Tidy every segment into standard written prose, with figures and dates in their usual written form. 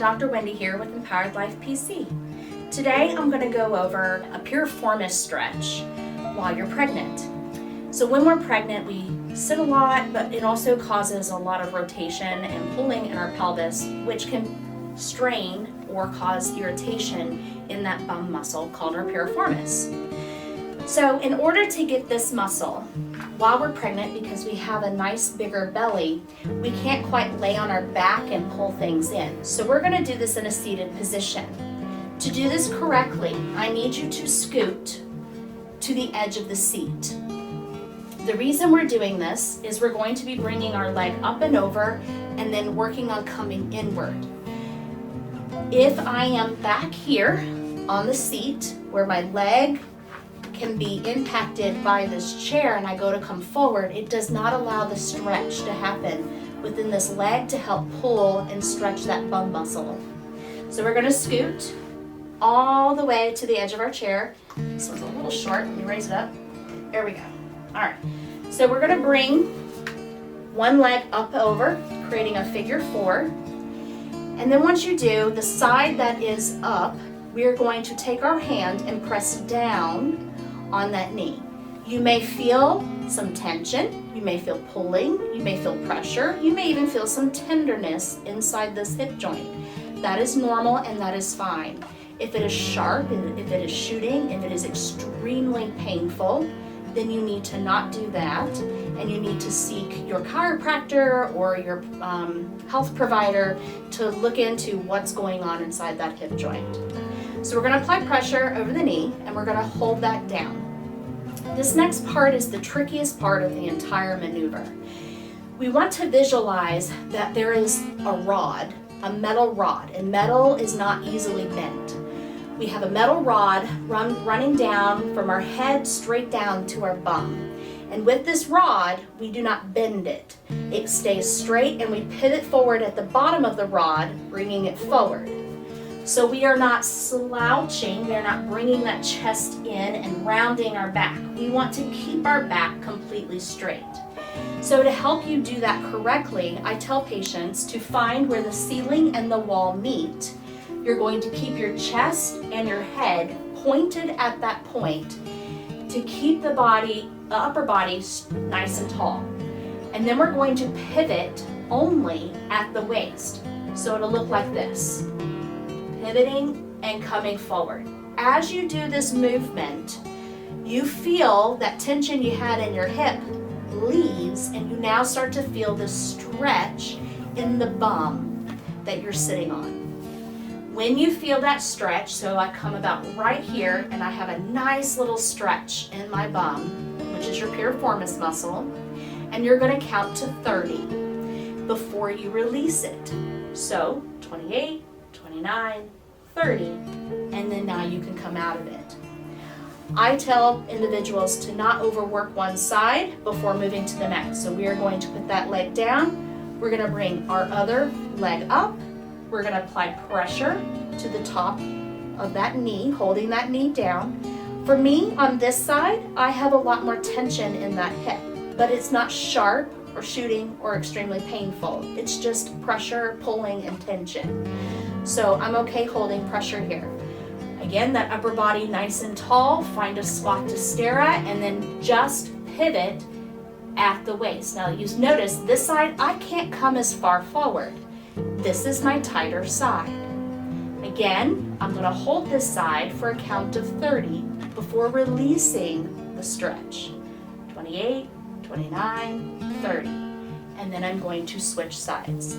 Dr. Wendy here with Empowered Life PC. Today I'm going to go over a piriformis stretch while you're pregnant. So when we're pregnant, we sit a lot, but it also causes a lot of rotation and pulling in our pelvis, which can strain or cause irritation in that bum muscle called our piriformis. So in order to get this muscle while we're pregnant, because we have a nice bigger belly, we can't quite lay on our back and pull things in. So we're going to do this in a seated position. To do this correctly, I need you to scoot to the edge of the seat. The reason we're doing this is we're going to be bringing our leg up and over and then working on coming inward. If I am back here on the seat where my leg can be impacted by this chair and I go to come forward, it does not allow the stretch to happen within this leg to help pull and stretch that bum muscle. So we're going to scoot all the way to the edge of our chair. This one's a little short. Let me raise it up. There we go. All right. So we're going to bring one leg up over, creating a figure 4. And then once you do, the side that is up, we are going to take our hand and press down on that knee. You may feel some tension, you may feel pulling, you may feel pressure, you may even feel some tenderness inside this hip joint. That is normal and that is fine. If it is sharp, if it is shooting, if it is extremely painful, then you need to not do that and you need to seek your chiropractor or your health provider to look into what's going on inside that hip joint. So we're going to apply pressure over the knee and we're going to hold that down. This next part is the trickiest part of the entire maneuver. We want to visualize that there is a rod, a metal rod, and metal is not easily bent. We have a metal rod running down from our head straight down to our bum. And with this rod, we do not bend it. It stays straight and we pivot forward at the bottom of the rod, bringing it forward. So we are not slouching, we are not bringing that chest in and rounding our back. We want to keep our back completely straight. So to help you do that correctly, I tell patients to find where the ceiling and the wall meet. You're going to keep your chest and your head pointed at that point to keep the upper body nice and tall. And then we're going to pivot only at the waist. So it'll look like this. Pivoting and coming forward. As you do this movement, you feel that tension you had in your hip leaves and you now start to feel the stretch in the bum that you're sitting on. When you feel that stretch, so I come about right here and I have a nice little stretch in my bum, which is your piriformis muscle, and you're going to count to 30 before you release it. So 28, 29, 30, and then now you can come out of it. I tell individuals to not overwork one side before moving to the next. So we are going to put that leg down. We're going to bring our other leg up. We're going to apply pressure to the top of that knee, holding that knee down. For me, on this side, I have a lot more tension in that hip, but it's not sharp or shooting or extremely painful. It's just pressure, pulling, and tension. So I'm okay holding pressure here. Again, that upper body nice and tall, find a spot to stare at, and then just pivot at the waist. Now you notice this side, I can't come as far forward. This is my tighter side. Again, I'm going to hold this side for a count of 30 before releasing the stretch. 28, 29, 30. And then I'm going to switch sides.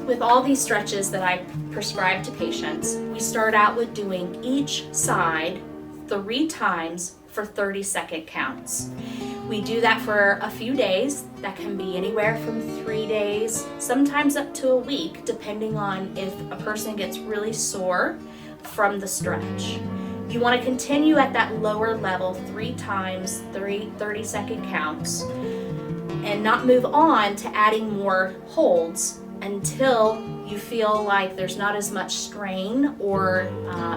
With all these stretches that I prescribe to patients, we start out with doing each side 3 times for 30-second counts. We do that for a few days. That can be anywhere from 3 days, sometimes up to a week, depending on if a person gets really sore from the stretch. You want to continue at that lower level 3 times, 30-second counts, and not move on to adding more holds until you feel like there's not as much strain or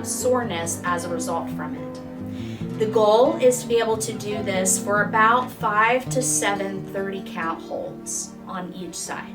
soreness as a result from it. The goal is to be able to do this for about 5 to 7 30-count holds on each side.